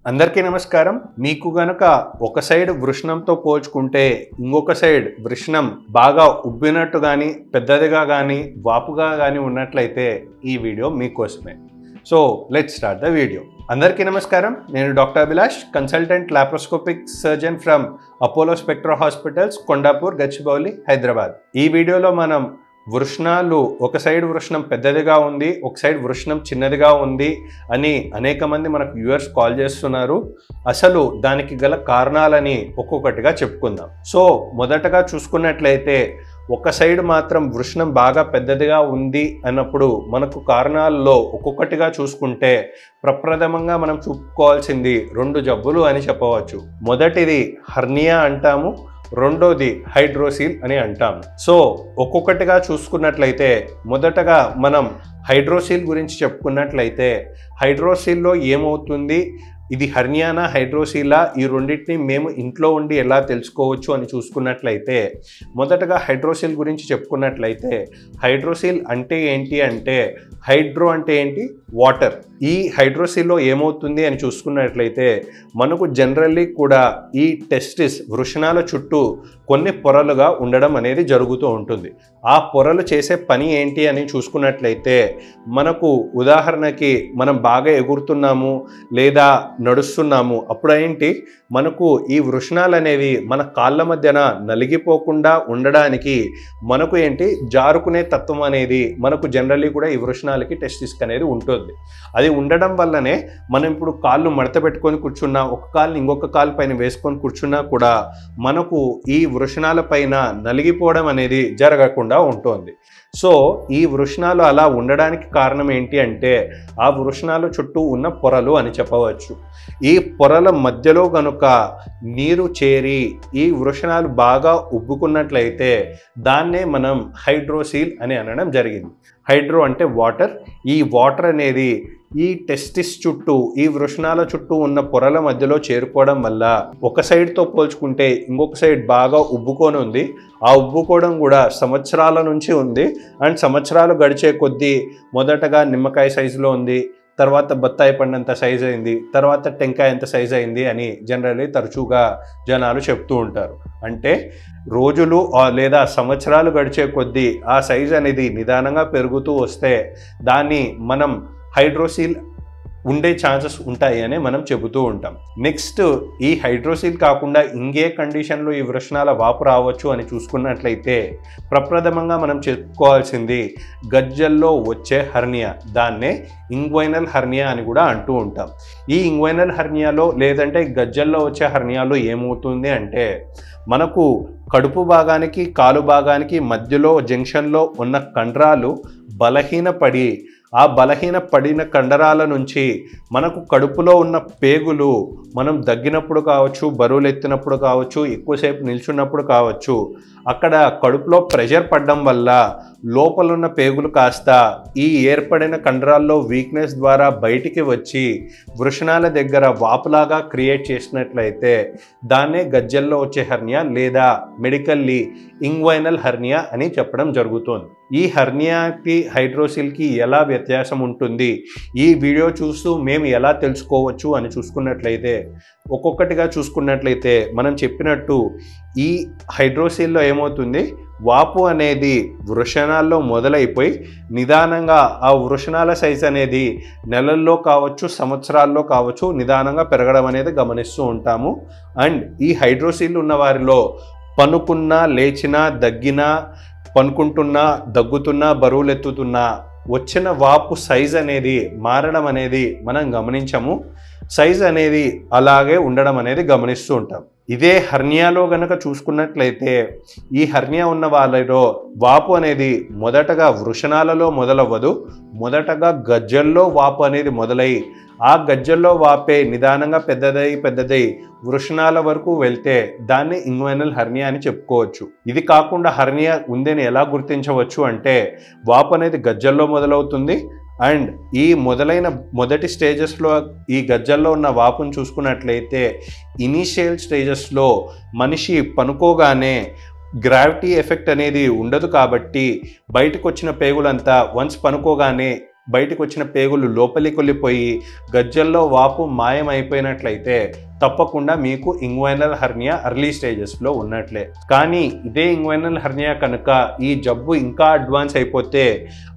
అందరికీ నమస్కారం. మీకు గనక ఒక సైడ్ వృషణంతో పోల్చుకుంటే ఇంకొక సైడ్ వృషణం బాగా ఉబ్బినట్టు కానీ పెద్దదిగా కానీ వాపుగా కానీ ఉన్నట్లయితే ఈ వీడియో మీకోసమే. So let's start the video. అందరికీ నమస్కారం. నేను doctor Abhilash, consultant laparoscopic surgeon from Apollo spectra hospitals, Kondapur, Gachibowli, Hyderabad. ఈ వీడియోలో మనం వృషణాలు ఒక సైడ్ వృషణం పెద్దదిగా ఉంది, ఒక సైడ్ వృషణం చిన్నదిగా ఉంది అని అనేక మంది మనకు వ్యూవర్స్ కాల్ చేస్తున్నారు. అసలు దానికి గల కారణాలని ఒక్కొక్కటిగా చెప్పుకుందాం. సో మొదటగా చూసుకున్నట్లయితే ఒక సైడ్ మాత్రం వృషణం బాగా పెద్దదిగా ఉంది అన్నప్పుడు మనకు కారణాల్లో ఒక్కొక్కటిగా చూసుకుంటే ప్రప్రథమంగా మనం చెప్పుకోవాల్సింది 2 జబ్బులు అని చెప్పవచ్చు. మొదటిది హెర్నియా అంటాము, రెండోది హైడ్రోసీల్ అని అంటాము. సో ఒక్కొక్కటిగా చూసుకున్నట్లయితే మొదటగా మనం హైడ్రోసీల్ గురించి చెప్పుకున్నట్లయితే హైడ్రోసీల్లో ఏమవుతుంది, ఇది హెర్నియానా హైడ్రోసీలా, ఈ రెండింటిని మేము ఇంట్లో ఉండి ఎలా తెలుసుకోవచ్చు అని చూసుకున్నట్లయితే మొదటగా హైడ్రోసీల్ గురించి చెప్పుకున్నట్లయితే హైడ్రోసీల్ అంటే ఏంటి అంటే హైడ్రో అంటే ఏంటి, వాటర్. ఈ హైడ్రోసీల్లో ఏమవుతుంది అని చూసుకున్నట్లయితే మనకు జనరల్లీ కూడా ఈ టెస్టిస్ వృషణాల చుట్టూ కొన్ని పొరలుగా ఉండడం అనేది జరుగుతూ ఉంటుంది. ఆ పొరలు చేసే పని ఏంటి అని చూసుకున్నట్లయితే మనకు ఉదాహరణకి మనం బాగా ఎగురుతున్నాము లేదా నడుస్తున్నాము, అప్పుడు ఏంటి మనకు ఈ వృషణాలు అనేవి మన కాళ్ళ మధ్యన నలిగిపోకుండా ఉండడానికి మనకు ఏంటి జారుకునే తత్వం అనేది మనకు జనరల్లీ కూడా ఈ వృషణాలకి టెస్టిస్కి అనేది ఉంటుంది. అది ఉండడం వల్లనే మనం ఇప్పుడు కాళ్ళు మడత పెట్టుకొని కూర్చున్నా, ఒక కాళ్ళు ఇంకొక కాలు పైన వేసుకొని కూర్చున్నా కూడా మనకు ఈ వృషణాల పైన నలిగిపోవడం అనేది జరగకుండా ఉంటుంది. సో ఈ వృషణాలు అలా ఉండడానికి కారణం ఏంటి అంటే ఆ వృషణాలు చుట్టూ ఉన్న పొరలు అని చెప్పవచ్చు. ఈ పొరల మధ్యలో కనుక నీరు చేరి ఈ వృషణాలు బాగా ఉబ్బుకున్నట్లయితే దాన్నే మనం హైడ్రోసీల్ అని అనడం జరిగింది. హైడ్రో అంటే వాటర్. ఈ వాటర్ అనేది ఈ టెస్టిస్ చుట్టూ ఈ వృషణాల చుట్టూ ఉన్న పొరల మధ్యలో చేరుకోవడం వల్ల ఒక సైడ్తో పోల్చుకుంటే ఇంకొక సైడ్ బాగా ఉబ్బుకొని ఉంది. ఆ ఉబ్బుకోవడం కూడా సంవత్సరాల నుంచి ఉంది. అండ్ సంవత్సరాలు గడిచే కొద్దీ మొదటగా నిమ్మకాయ సైజులో ఉంది, తర్వాత బత్తాయి పండంత సైజ్ అయింది, తర్వాత టెంకాయ ఎంత సైజ్ అయింది అని జనరల్లీ తరచుగా జనాలు చెప్తూ ఉంటారు. అంటే రోజులు లేదా సంవత్సరాలు గడిచే కొద్దీ ఆ సైజ్ అనేది నిదానంగా పెరుగుతూ వస్తే దాన్ని మనం హైడ్రోసీల్ ఉండే ఛాన్సెస్ ఉంటాయి అని మనం చెబుతూ ఉంటాం. నెక్స్ట్ ఈ హైడ్రోసీల్ కాకుండా ఇంకే కండిషన్లో ఈ వృషణాల వాపు రావచ్చు అని చూసుకున్నట్లయితే ప్రప్రథమంగా మనం చెప్పుకోవాల్సింది గజ్జల్లో వచ్చే హెర్నియా, దాన్నే ఇంగ్వైనల్ హెర్నియా అని కూడా అంటూ ఉంటాం. ఈ ఇంగ్వైనల్ హెర్నియాలో లేదంటే గజ్జల్లో వచ్చే హెర్నియాలో ఏమవుతుంది అంటే మనకు కడుపు భాగానికి కాలు భాగానికి మధ్యలో జంక్షన్లో ఉన్న కండరాలు బలహీనపడి ఆ బలహీనపడిన కండరాల నుంచి మనకు కడుపులో ఉన్న పేగులు మనం దగ్గినప్పుడు కావచ్చు, బరువులు ఎత్తినప్పుడు కావచ్చు, ఎక్కువసేపు నిల్చున్నప్పుడు కావచ్చు, అక్కడ కడుపులో ప్రెషర్ పడడం వల్ల లోపల ఉన్న పేగులు కాస్త ఈ ఏర్పడిన కండరాల్లో వీక్నెస్ ద్వారా బయటికి వచ్చి వృషణాల దగ్గర వాపులాగా క్రియేట్ చేసినట్లయితే దాన్నే గజ్జల్లో వచ్చే హెర్నియా లేదా మెడికల్లీ ఇంగ్వైనల్ హెర్నియా అని చెప్పడం జరుగుతుంది. ఈ హెర్నియాకి హైడ్రోసీల్కి ఎలా వ్యత్యాసం ఉంటుంది, ఈ వీడియో చూస్తూ మేము ఎలా తెలుసుకోవచ్చు అని చూసుకున్నట్లయితే ఒక్కొక్కటిగా చూసుకున్నట్లయితే మనం చెప్పినట్టు ఈ హైడ్రోసీల్లో ఏమవుతుంది, వాపు అనేది వృషణాల్లో మొదలైపోయి నిదానంగా ఆ వృషణాల సైజ్ అనేది నెలల్లో కావచ్చు, సంవత్సరాల్లో కావచ్చు నిదానంగా పెరగడం అనేది గమనిస్తూ ఉంటాము. అండ్ ఈ హైడ్రోసీల్ ఉన్న వారిలో పనుకున్నా, లేచినా, దగ్గినా, పనుకుంటున్నా, దగ్గుతున్నా, బరువులు ఎత్తుతున్నా వచ్చిన వాపు సైజ్ అనేది మారడం అనేది మనం గమనించము. సైజ్ అనేది అలాగే ఉండడం అనేది గమనిస్తూ ఉంటాం. ఇదే హెర్నియాలో గనక చూసుకున్నట్లయితే ఈ హెర్నియా ఉన్న వాళ్ళలో వాపు అనేది మొదటగా వృషణాలలో మొదలవ్వదు, మొదటగా గజ్జల్లో వాపు అనేది మొదలై ఆ గజ్జల్లో వాపే నిదానంగా పెద్దదై వృషణాల వరకు వెళ్తే దాన్ని ఇంగ్వైనల్ హెర్నియా అని చెప్పుకోవచ్చు. ఇది కాకుండా హెర్నియా ఉందని ఎలా గుర్తించవచ్చు అంటే వాపు అనేది గజ్జల్లో మొదలవుతుంది. అండ్ ఈ మొదటి స్టేజెస్లో ఈ గజ్జల్లో ఉన్న వాపును చూసుకున్నట్లయితే ఇనీషియల్ స్టేజెస్లో మనిషి పనుకోగానే గ్రావిటీ ఎఫెక్ట్ అనేది ఉండదు కాబట్టి బయటకు వచ్చిన పేగులంతా వన్స్ పనుకోగానే బయటకు వచ్చిన పేగులు లోపలికి వెళ్ళిపోయి గజ్జల్లో వాపు మాయమైపోయినట్లయితే తప్పకుండా మీకు ఇంగ్వైనల్ హెర్నియా ఎర్లీ స్టేజెస్లో ఉన్నట్లే. కానీ ఇదే ఇంగ్వైనల్ హెర్నియా కనుక ఈ జబ్బు ఇంకా అడ్వాన్స్ అయిపోతే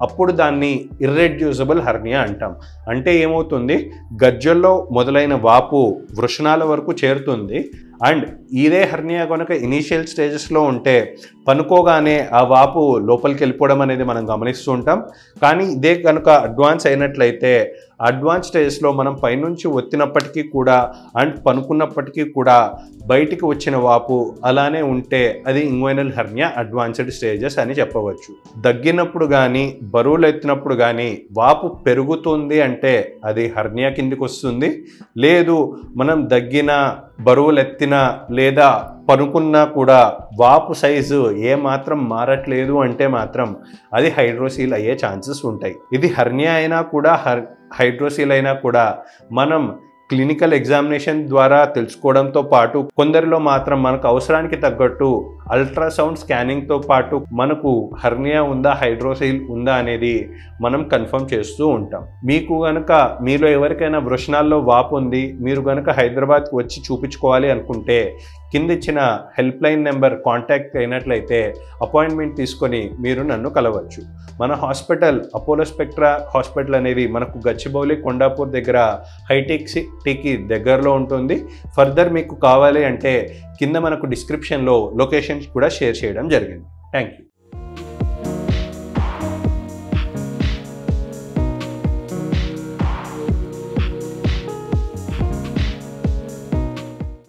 అప్పుడు దాన్ని ఇర్రెడ్యూసిబుల్ హెర్నియా అంటాం. అంటే ఏమవుతుంది, గజ్జల్లో మొదలైన వాపు వృషణాల వరకు చేరుతుంది. అండ్ ఇదే హెర్నియా కనుక ఇనీషియల్ స్టేజెస్లో ఉంటే పనుకోగానే ఆ వాపు లోపలికి వెళ్ళిపోవడం అనేది మనం గమనిస్తూ ఉంటాం. కానీ ఇదే కనుక అడ్వాన్స్ అయినట్లయితే అడ్వాన్స్ స్టేజెస్లో మనం పైనుంచి ఒత్తినప్పటికీ కూడా అండ్ పనుకున్నప్పటికీ కూడా బయటికి వచ్చిన వాపు అలానే ఉంటే అది ఇంగ్వైనల్ హెర్నియా అడ్వాన్స్డ్ స్టేజెస్ అని చెప్పవచ్చు. దగ్గినప్పుడు కానీ బరువులు ఎత్తినప్పుడు కానీ వాపు పెరుగుతుంది అంటే అది హెర్నియా కిందికి వస్తుంది. లేదు మనం దగ్గిన బరువులు ఎత్తినా లేదా పనుకున్నా కూడా వాపు సైజు ఏమాత్రం మారట్లేదు అంటే మాత్రం అది హైడ్రోసీల్ అయ్యే ఛాన్సెస్ ఉంటాయి. ఇది హెర్నియా అయినా కూడా హైడ్రోసీల్ అయినా కూడా మనం క్లినికల్ ఎగ్జామినేషన్ ద్వారా తెలుసుకోవడంతో పాటు కొందరిలో మాత్రం మనకు అవసరానికి తగ్గట్టు అల్ట్రాసౌండ్ స్కానింగ్తో పాటు మనకు హెర్నియా ఉందా హైడ్రోసీల్ ఉందా అనేది మనం కన్ఫర్మ్ చేస్తూ ఉంటాం. మీకు కనుక మీలో ఎవరికైనా వృషణాల్లో వాపు ఉంది, మీరు కనుక హైదరాబాద్కి వచ్చి చూపించుకోవాలి అనుకుంటే కింద ఇచ్చిన హెల్ప్ లైన్ నెంబర్ కాంటాక్ట్ అయినట్లయితే అపాయింట్మెంట్ తీసుకొని మీరు నన్ను కలవచ్చు. మన హాస్పిటల్ అపోలో స్పెక్ట్రా హాస్పిటల్ అనేది మనకు గచ్చిబౌలి కొండాపూర్ దగ్గర హైటెక్ సిటీకి దగ్గరలో ఉంటుంది. ఫర్దర్ మీకు కావాలి అంటే కింద మనకు డిస్క్రిప్షన్లో లొకేషన్స్ కూడా షేర్ చేయడం జరిగింది. Thank you.